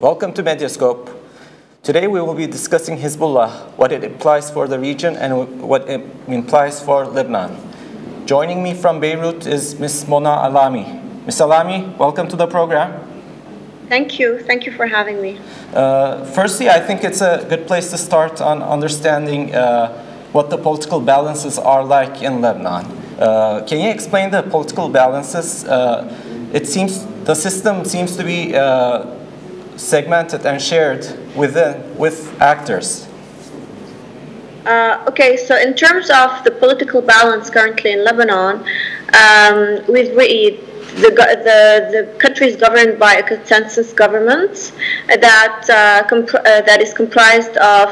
Welcome to Mediascope. Today we will be discussing Hezbollah, what it implies for the region and what it implies for Lebanon. Joining me from Beirut is Ms. Mona Alami. Ms. Alami, welcome to the program. Thank you. Thank you for having me. Firstly, I think it's a good place to start on understanding what the political balances are like in Lebanon. Can you explain the political balances? It seems the system seems to be segmented and shared with actors. Okay, so in terms of the political balance currently in Lebanon, the country is governed by a consensus government that is comprised of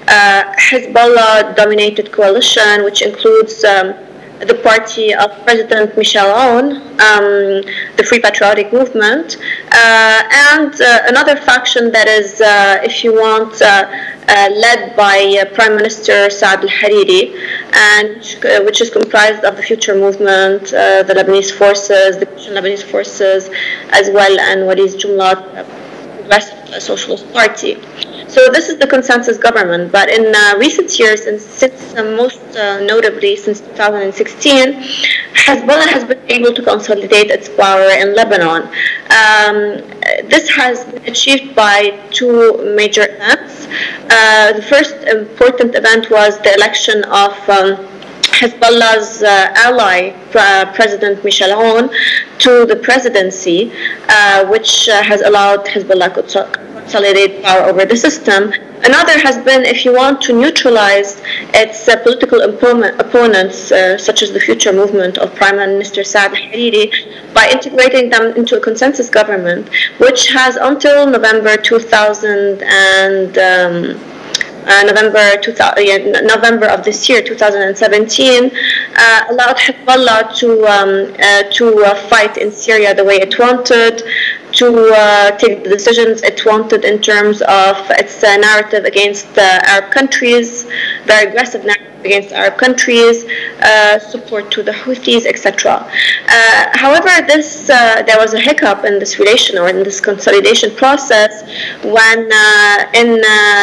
Hezbollah-dominated coalition, which includes the party of President Michel Aoun, the Free Patriotic Movement, and another faction that is, if you want, led by Prime Minister Saad Hariris, and which is comprised of the Future Movement, the Lebanese forces, the Christian Lebanese forces, as well, and what is Jumlat, Progressive Socialist Party. So this is the consensus government, but in recent years, and since most notably since 2016, Hezbollah has been able to consolidate its power in Lebanon. This has been achieved by two major events. The first important event was the election of Hezbollah's ally, President Michel Aoun, to the presidency, which has allowed Hezbollah to consolidate power over the system. Another has been, if you want, to neutralize its political opponents, such as the Future Movement of Prime Minister Saad Hariris, by integrating them into a consensus government, which has until November November of this year, 2017, allowed Hezbollah to fight in Syria the way it wanted, to take the decisions it wanted in terms of its narrative against Arab countries, very aggressive narrative against Arab countries, support to the Houthis, etc. However, there was a hiccup in this relation or in this consolidation process when in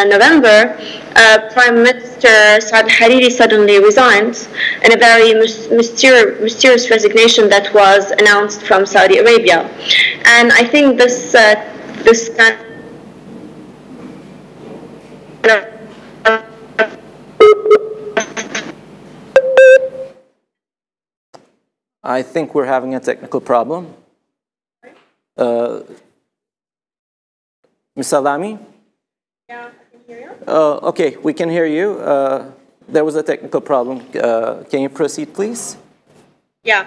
November, Prime Minister Saad Hariris suddenly resigned in a very mysterious resignation that was announced from Saudi Arabia. And I think this I think we're having a technical problem. Ms. Alami? Yeah, I can hear you. Okay, we can hear you. There was a technical problem. Can you proceed, please? Yeah.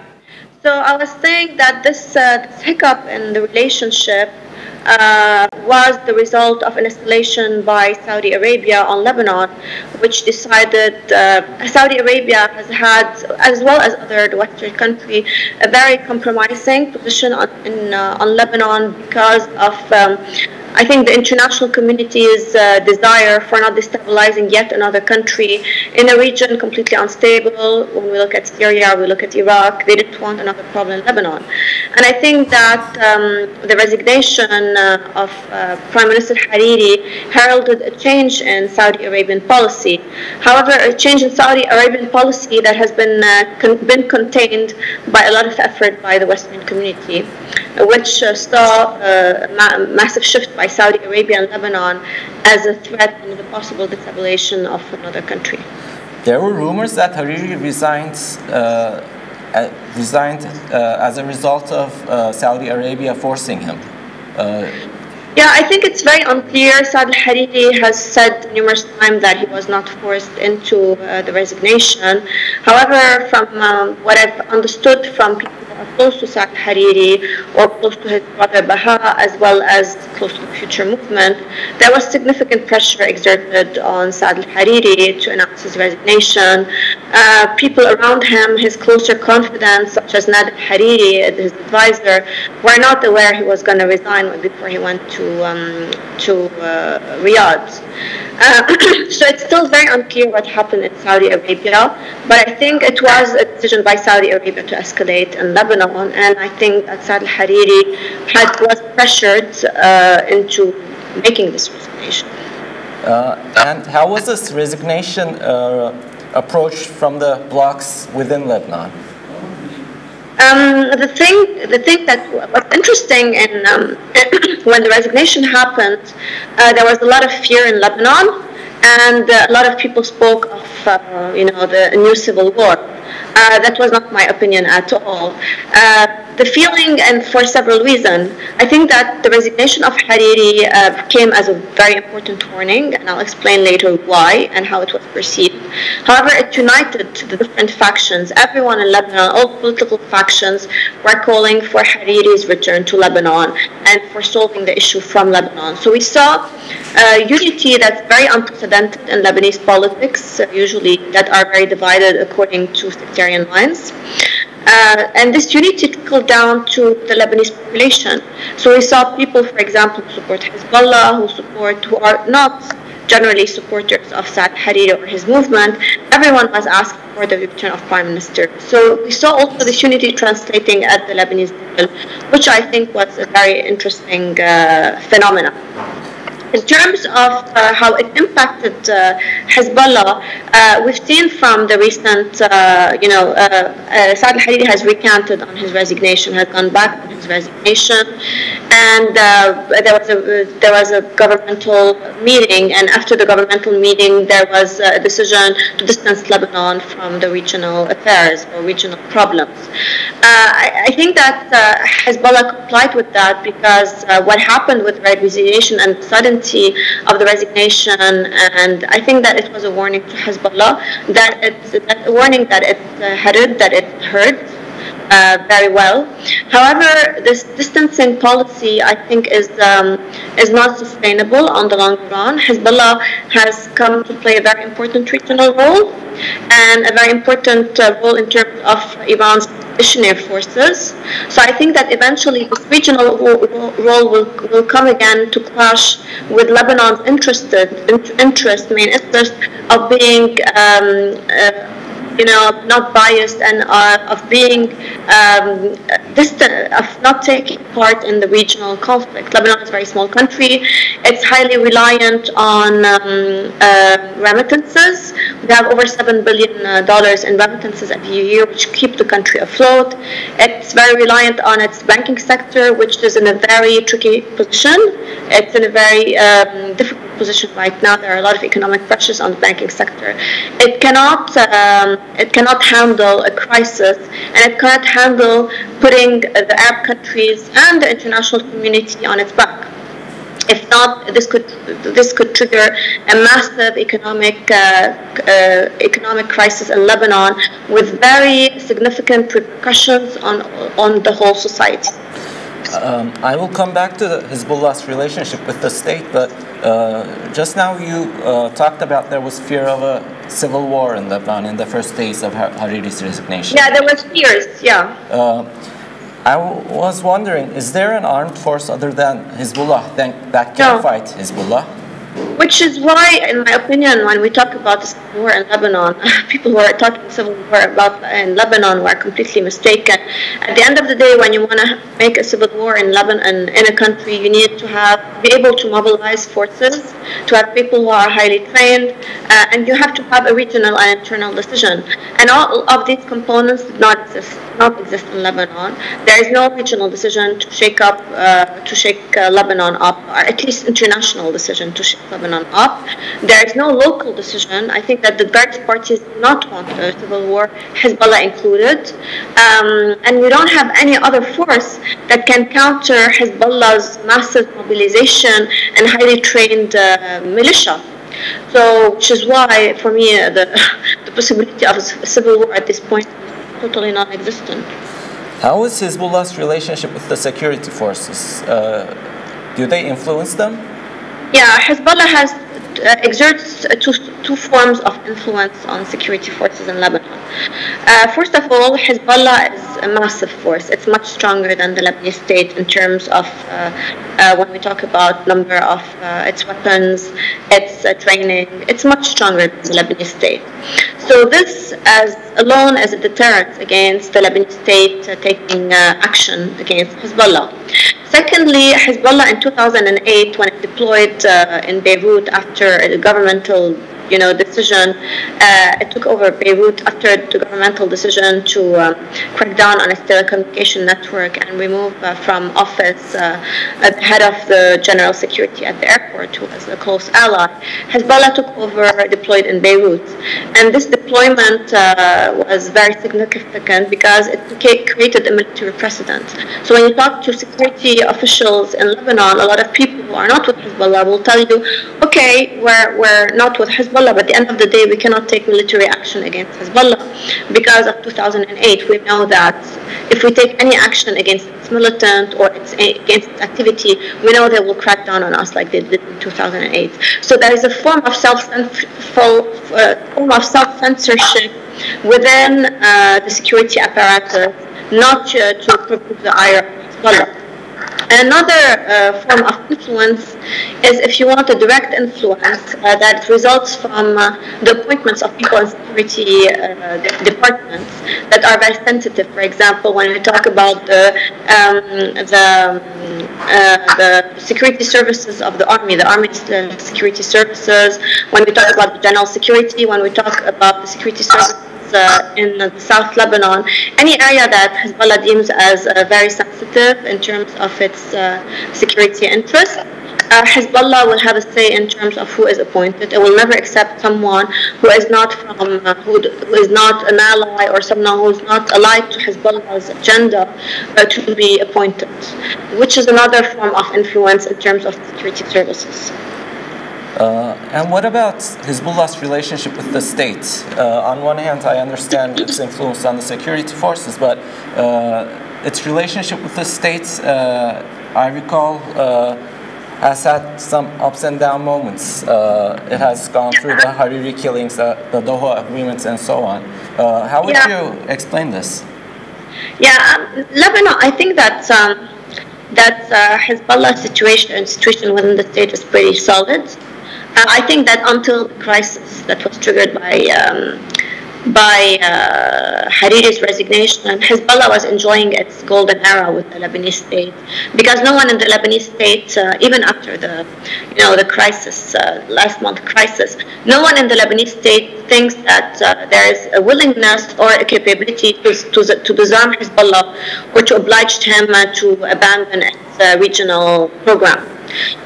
So I was saying that this hiccup in the relationship was the result of an escalation by Saudi Arabia on Lebanon, which decided Saudi Arabia has had, as well as other Western countries, a very compromising position on Lebanon because of I think the international community's desire for not destabilizing yet another country in a region completely unstable. When we look at Syria, we look at Iraq, they didn't want another problem in Lebanon. And I think that the resignation of Prime Minister Hariri heralded a change in Saudi Arabian policy. However, a change in Saudi Arabian policy that has been contained by a lot of effort by the Western community, which saw a massive shift by Saudi Arabia and Lebanon as a threat and the possible destabilization of another country. There were rumors that Hariri resigned as a result of Saudi Arabia forcing him. Yeah, I think it's very unclear. Saad Hariris has said numerous times that he was not forced into the resignation. However, from what I've understood from people who are close to Saad Hariris or close to his brother Baha, as well as close to the Future Movement, there was significant pressure exerted on Saad Hariris to announce his resignation. people around him, his closer confidants, such as Saad Hariris, his advisor, were not aware he was going to resign before he went to Riyadh. So it's still very unclear what happened in Saudi Arabia, but I think it was a decision by Saudi Arabia to escalate in Lebanon, and I think that Saad Hariri was pressured into making this resignation. And how was this resignation approached from the blocs within Lebanon? The thing that was interesting in when the resignation happened, there was a lot of fear in Lebanon, and a lot of people spoke of the new civil war. That was not my opinion at all. The feeling, and for several reasons, I think that the resignation of Hariri came as a very important warning, and I'll explain later why and how it was perceived. However, it united the different factions. Everyone in Lebanon, all political factions, were calling for Hariri's return to Lebanon and for solving the issue from Lebanon. So we saw unity that's very unprecedented in Lebanese politics, usually that are very divided according to sectarian lines. And this unity trickled down to the Lebanese population. So we saw people, for example, who support Hezbollah, who are not generally supporters of Saad Hariri or his movement. Everyone was asking for the return of Prime Minister. So we saw also this unity translating at the Lebanese level, which I think was a very interesting phenomenon. In terms of how it impacted Hezbollah, we've seen from the recent, Saad Hariri has recanted on his resignation, has gone back on his resignation, and there was a governmental meeting, and after the governmental meeting, there was a decision to distance Lebanon from the regional affairs or regional problems. I think that Hezbollah complied with that because what happened with resignation and sudden of the resignation, and I think that it was a warning to Hezbollah, that it heard very well. However, this distancing policy, I think, is not sustainable on the long run. Hezbollah has come to play a very important regional role and a very important role in terms of Iran's missionary forces. So I think that eventually this regional role will come again to clash with Lebanon's main interest of being not biased and of being distant, of not taking part in the regional conflict. Lebanon is a very small country. It's highly reliant on remittances. We have over $7 billion in remittances every year, which keep the country afloat. It's very reliant on its banking sector, which is in a very tricky position. It's in a very difficult position right now. There are a lot of economic pressures on the banking sector. It cannot handle a crisis, and it cannot handle putting the Arab countries and the international community on its back. If not, this could trigger a massive economic crisis in Lebanon with very significant repercussions on the whole society. I will come back to Hezbollah's relationship with the state, but just now you talked about there was fear of a civil war in Lebanon in the first days of Hariri's resignation. Yeah, there was fears, yeah. I was wondering, is there an armed force other than Hezbollah that can fight Hezbollah? Which is why, in my opinion, when we talk about the civil war in Lebanon, people who are talking civil war in Lebanon were completely mistaken. At the end of the day, when you want to make a civil war in Lebanon, in a country, you need to be able to mobilize forces, to have people who are highly trained, and you have to have a regional and internal decision. And all of these components did not exist in Lebanon. There is no regional decision to shake Lebanon up, or at least international decision to shake Lebanon up. There is no local decision. I think that the various parties do not want a civil war, Hezbollah included, and we don't have any other force that can counter Hezbollah's massive mobilization and highly trained militia. So, which is why, for me, the possibility of a civil war at this point is totally non-existent. How is Hezbollah's relationship with the security forces? Do they influence them? Yeah, Hezbollah exerts two two forms of influence on security forces in Lebanon. First of all, Hezbollah is a massive force. It's much stronger than the Lebanese state in terms of when we talk about number of its weapons, its training. It's much stronger than the Lebanese state. So this alone as a deterrent against the Lebanese state taking action against Hezbollah. Secondly, Hezbollah in 2008, when it deployed in Beirut after a governmental decision, it took over Beirut after the governmental decision to crack down on its telecommunication network and remove from office the head of the general security at the airport, who was a close ally. Hezbollah took over, deployed in Beirut. And this deployment was very significant because it created a military precedent. So when you talk to security officials in Lebanon, a lot of people who are not with Hezbollah will tell you, okay, we're not with Hezbollah, but at the end of the day, we cannot take military action against Hezbollah because of 2008. We know that if we take any action against its militant or against its activity, we know they will crack down on us like they did in 2008. So there is a form of self-censorship within the security apparatus, not to provoke the ire of Hezbollah. Another form of influence is if you want a direct influence that results from the appointments of people in security departments that are very sensitive. For example, when we talk about the security services of the army security services, when we talk about the general security, when we talk about the security services in South Lebanon, any area that Hezbollah deems as very sensitive in terms of its security interests, Hezbollah will have a say in terms of who is appointed. It will never accept someone who is not who is not an ally or someone who is not allied to Hezbollah's agenda to be appointed, which is another form of influence in terms of security services. And what about Hezbollah's relationship with the state? On one hand, I understand its influence on the security forces, but its relationship with the state, I recall, has had some ups and down moments. It has gone through the Hariri killings, the Doha agreements, and so on. How would you explain this? Lebanon, I think that Hezbollah's situation within the state is pretty solid. I think that until the crisis that was triggered by Hariris' resignation, Hezbollah was enjoying its golden era with the Lebanese state, because no one in the Lebanese state, even after the crisis, last month crisis, no one in the Lebanese state thinks that there is a willingness or a capability to disarm Hezbollah or to oblige him to abandon its regional program.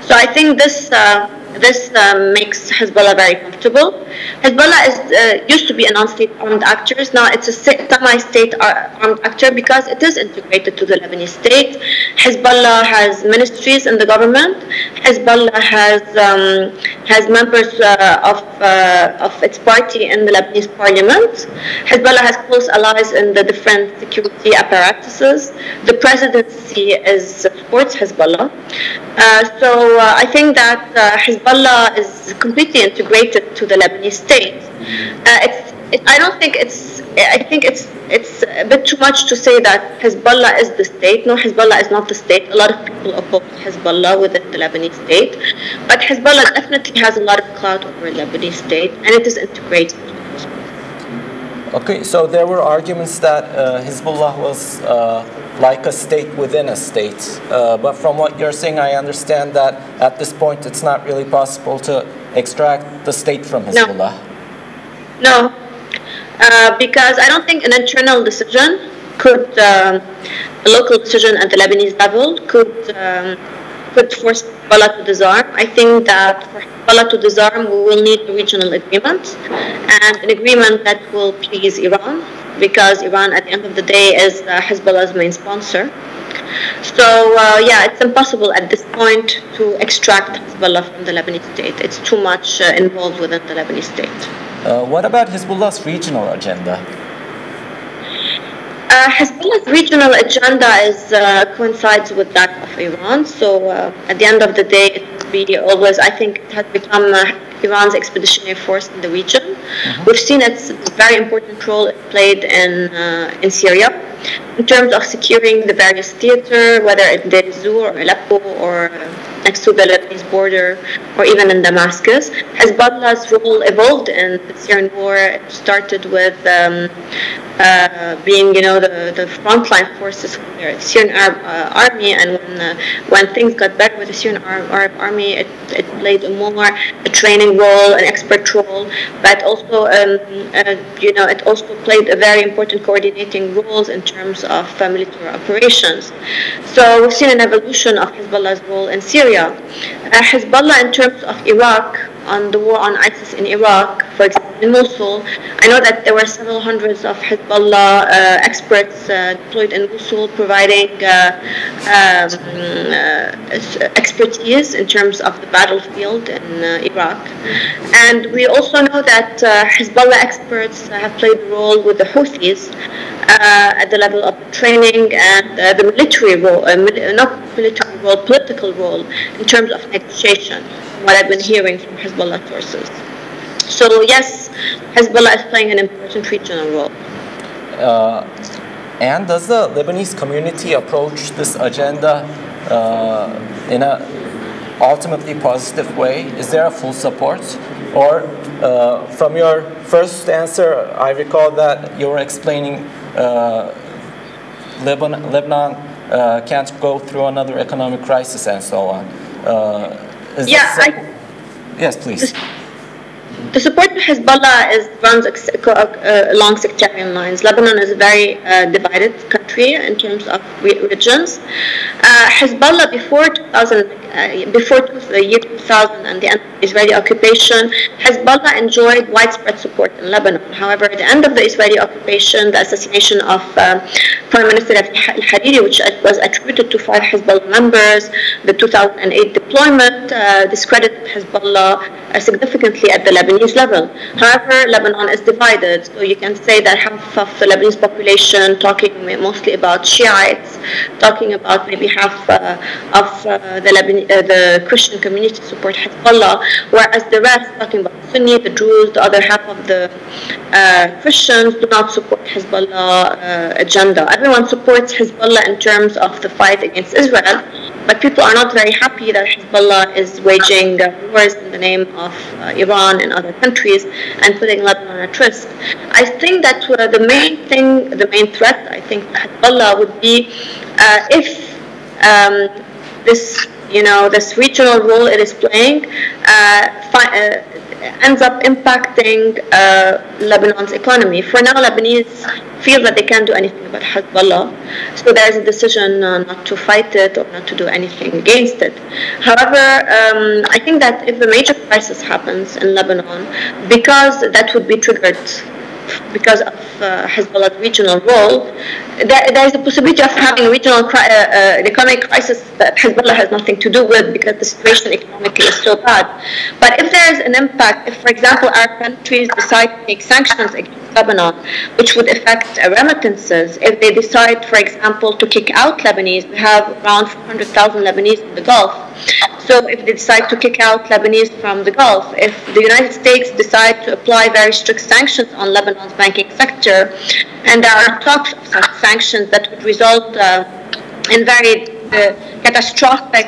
So I think this makes Hezbollah very comfortable. Hezbollah used to be a non-state armed actor. Now it's a semi-state armed actor because it is integrated to the Lebanese state. Hezbollah has ministries in the government. Hezbollah has members of its party in the Lebanese parliament. Hezbollah has close allies in the different security apparatuses. The presidency supports Hezbollah. So I think that Hezbollah is completely integrated to the Lebanese state. I think it's a bit too much to say that Hezbollah is the state. No, Hezbollah is not the state. A lot of people oppose Hezbollah within the Lebanese state, but Hezbollah definitely has a lot of clout over the Lebanese state, and it is integrated. Okay, so there were arguments that Hezbollah was like a state within a state, but from what you're saying, I understand that at this point it's not really possible to extract the state from Hezbollah. No. Because I don't think an internal decision could, a local decision at the Lebanese level could force Hezbollah to disarm. I think that for Hezbollah to disarm, we will need a regional agreement, and an agreement that will please Iran, because Iran, at the end of the day, is Hezbollah's main sponsor. So, it's impossible at this point to extract Hezbollah from the Lebanese state. It's too much involved within the Lebanese state. What about Hezbollah's regional agenda? Hezbollah's regional agenda coincides with that of Iran. So at the end of the day, it will be always, I think it has become Iran's expeditionary force in the region. We've seen its very important role it played in Syria in terms of securing the various theater, whether it's Deir ez-Zor or Aleppo or next to the Lebanese border, or even in Damascus. Hezbollah's role evolved in the Syrian war. It started with being, the frontline forces for the Syrian Arab army, and when things got better with the Syrian Arab army, it played a training role, an expert role, but also, it also played a very important coordinating roles in terms of military operations. So we've seen an evolution of Hezbollah's role in Syria. Hezbollah, in terms of Iraq, on the war on ISIS in Iraq, for example, in Mosul, I know that there were several hundreds of Hezbollah experts deployed in Mosul, providing expertise in terms of the battlefield in Iraq. And we also know that Hezbollah experts have played a role with the Houthis at the level of the training and the military role, not military role, political role in terms of negotiation, what I've been hearing from Hezbollah sources. So yes, Hezbollah is playing an important regional role. And does the Lebanese community approach this agenda in a ultimately positive way? Is there a full support? Or from your first answer, I recall that you were explaining Lebanon can't go through another economic crisis and so on. Yes, please. The support to Hezbollah runs along sectarian lines. Lebanon is a very divided country in terms of regions. Hezbollah before the year 2000 and the end of the Israeli occupation, Hezbollah enjoyed widespread support in Lebanon. However, at the end of the Israeli occupation, the assassination of Prime Minister Saad Hariris, which was attributed to 5 Hezbollah members, the 2008 deployment discredited Hezbollah significantly at the Lebanese level. However, Lebanon is divided, so you can say that half of the Lebanese population talking mostly about Shiites, talking about maybe half of the Christian community support Hezbollah, whereas the rest talking about Sunni, the Druze, the other half of the Christians do not support Hezbollah agenda. Everyone supports Hezbollah in terms of the fight against Israel, but people are not very happy that Hezbollah is waging wars in the name of Iran and other countries and putting Lebanon at risk. I think that the main threat, I think, Hezbollah would be if this regional role it is playing ends up impacting Lebanon's economy. For now, Lebanese feel that they can't do anything about Hezbollah, so there is a decision not to fight it or not to do anything against it. However, I think that if a major crisis happens in Lebanon, because that would be triggered because of Hezbollah's regional role, there is a possibility of having a regional economic crisis that Hezbollah has nothing to do with because the situation economically is so bad. But if there is an impact, if, for example, Arab countries decide to take sanctions against Lebanon, which would affect remittances, if they decide, for example, to kick out Lebanese, we have around 400,000 Lebanese in the Gulf. So if they decide to kick out Lebanese from the Gulf, if the United States decide to apply very strict sanctions on Lebanon's banking sector, and there are talks of such sanctions that would result in very catastrophic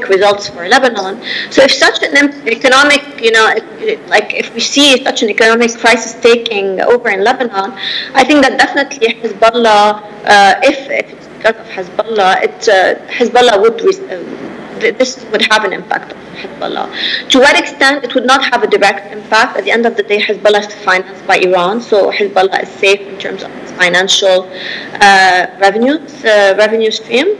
results for Lebanon. So if such an economic, if we see such an economic crisis taking over in Lebanon, I think that definitely Hezbollah, if it's because of Hezbollah, Hezbollah this would have an impact on Hezbollah. To what extent, it would not have a direct impact. At the end of the day, Hezbollah is financed by Iran, so Hezbollah is safe in terms of its financial revenue stream.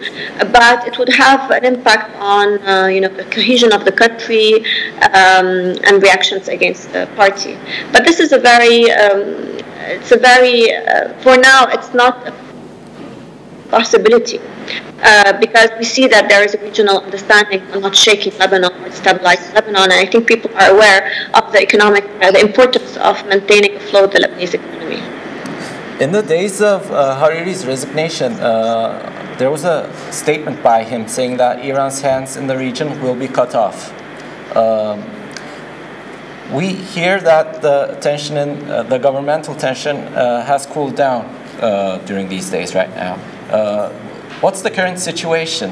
But it would have an impact on the cohesion of the country and reactions against the party. But this is for now, it's not a possibility. Because we see that there is a regional understanding on not shaking Lebanon or stabilizing Lebanon, and I think people are aware of the importance of maintaining afloat the Lebanese economy. In the days of Hariri's resignation, there was a statement by him saying that Iran's hands in the region will be cut off. We hear that the tension in the governmental tension has cooled down during these days right now. What's the current situation?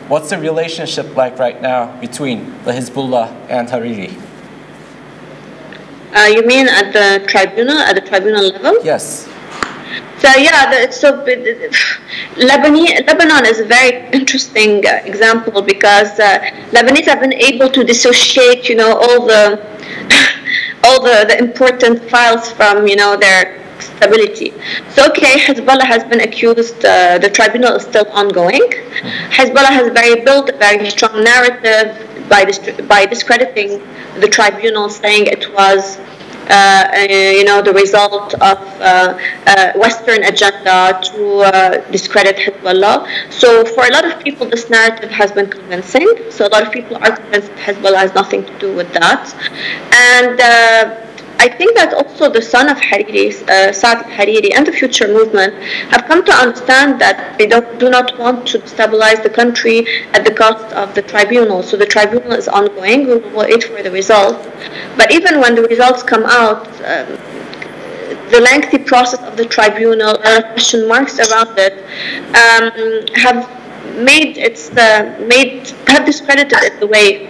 What's the relationship like right now between the Hezbollah and Hariri? You mean at the tribunal level? Yes. So yeah, Lebanon is a very interesting example because Lebanese have been able to dissociate, all the the important files from, their stability. So okay, Hezbollah has been accused. The tribunal is still ongoing. Hezbollah has built a very strong narrative by discrediting the tribunal, saying it was the result of Western agenda to discredit Hezbollah. So for a lot of people, this narrative has been convincing. So a lot of people are convinced that Hezbollah has nothing to do with that. And I think that also the son of Hariri, Saad Hariri, and the future movement have come to understand that they do not want to destabilize the country at the cost of the tribunal. So the tribunal is ongoing. We will wait for the results. But even when the results come out, the lengthy process of the tribunal and question marks around it have discredited it the way.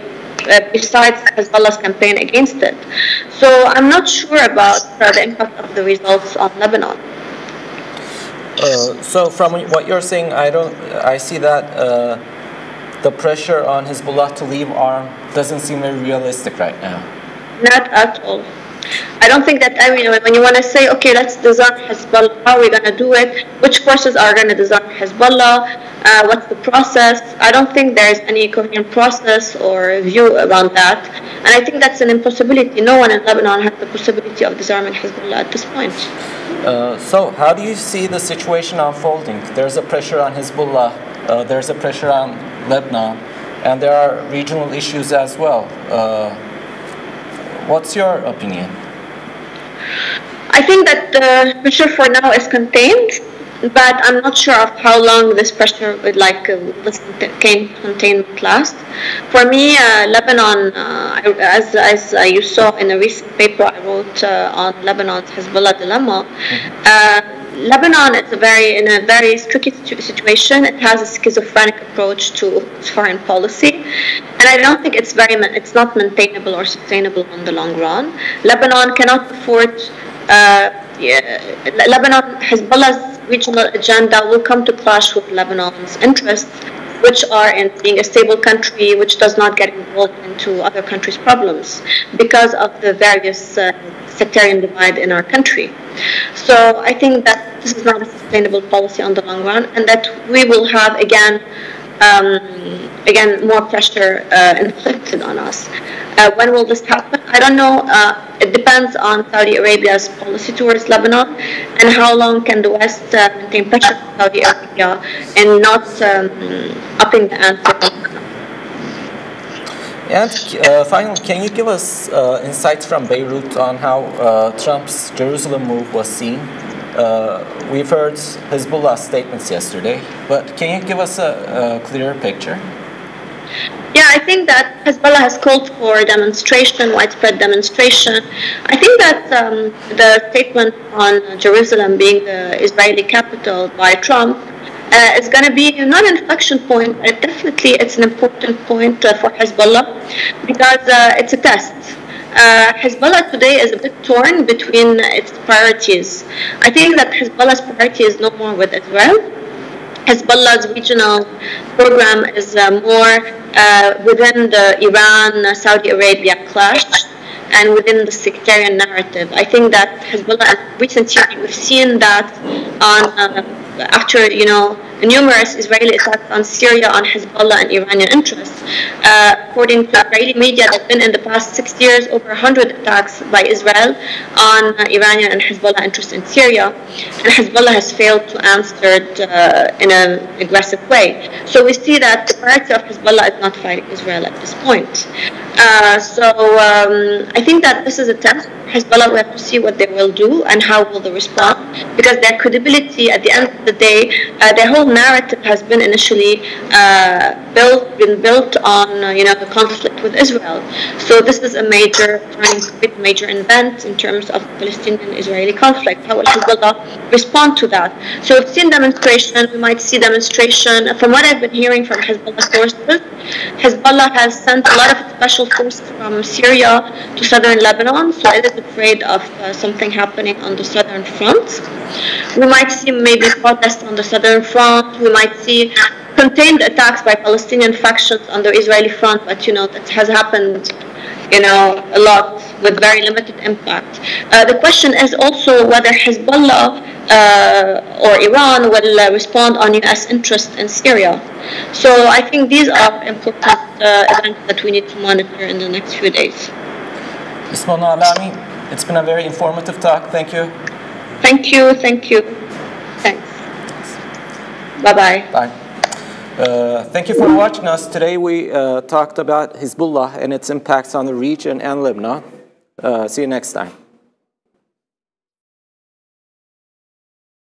Besides Hezbollah's campaign against it. So I'm not sure about the impact of the results on Lebanon. So from what you're saying, I see that the pressure on Hezbollah to leave arm doesn't seem very realistic right now. Not at all. I don't think that, when you want to say, okay, let's disarm Hezbollah, how are we going to do it? Which forces are going to disarm Hezbollah? What's the process? I don't think there's any coherent process or view around that. And I think that's an impossibility. No one in Lebanon has the possibility of disarming Hezbollah at this point. So how do you see the situation unfolding? There's a pressure on Hezbollah, there's a pressure on Lebanon, and there are regional issues as well. What's your opinion? I think that the pressure for now is contained, but I'm not sure of how long this pressure would this containment last. For me, Lebanon, as you saw in a recent paper I wrote on Lebanon's Hezbollah dilemma, Lebanon is in a very tricky situation. It has a schizophrenic approach to foreign policy, and I don't think it's not maintainable or sustainable in the long run. Lebanon cannot afford. Hezbollah's regional agenda will come to clash with Lebanon's interests, which are in being a stable country which does not get involved into other countries' problems because of the various sectarian divide in our country. So I think that this is not a sustainable policy on the long run, and that we will have again more pressure inflicted on us. When will this happen? I don't know. It depends on Saudi Arabia's policy towards Lebanon and how long can the West maintain pressure on Saudi Arabia and not upping the ante. And finally, can you give us insights from Beirut on how Trump's Jerusalem move was seen? We've heard Hezbollah's statements yesterday, but can you give us a clearer picture? Yeah, I think that Hezbollah has called for demonstration, widespread demonstration. I think that the statement on Jerusalem being the Israeli capital by Trump is going to be not an inflection point, but definitely it's an important point for Hezbollah because it's a test. Hezbollah today is a bit torn between its priorities. I think that Hezbollah's priority is no more with Israel. Hezbollah's regional program is more within the Iran-Saudi Arabia clash and within the sectarian narrative. I think that Hezbollah in recent years, we've seen that after numerous Israeli attacks on Syria, on Hezbollah and Iranian interests. According to Israeli media, there have been in the past 6 years over 100 attacks by Israel on Iranian and Hezbollah interests in Syria, and Hezbollah has failed to answer in an aggressive way. So we see that the priority of Hezbollah is not fighting Israel at this point. I think that this is a test. Hezbollah, we have to see what they will do and how will they respond, because their credibility at the end of the day, their whole narrative has been initially built on the conflict with Israel. So this is a major turning point, major event in terms of Palestinian-Israeli conflict. How will Hezbollah respond to that? So we've seen demonstration. We might see demonstration. From what I've been hearing from Hezbollah sources, Hezbollah has sent a lot of special forces from Syria to southern Lebanon, so it is afraid of something happening on the southern front. We might see maybe protests on the southern front. We might see contained attacks by Palestinian factions on the Israeli front, but that has happened a lot with very limited impact. The question is also whether Hezbollah or Iran will respond on U.S. interest in Syria. So I think these are important events that we need to monitor in the next few days. Ms. Mona Alami, it's been a very informative talk. Thank you. Thank you. Thanks. Bye-bye. Bye. Thank you for watching us. Today we talked about Hezbollah and its impacts on the region and Lebanon. See you next time.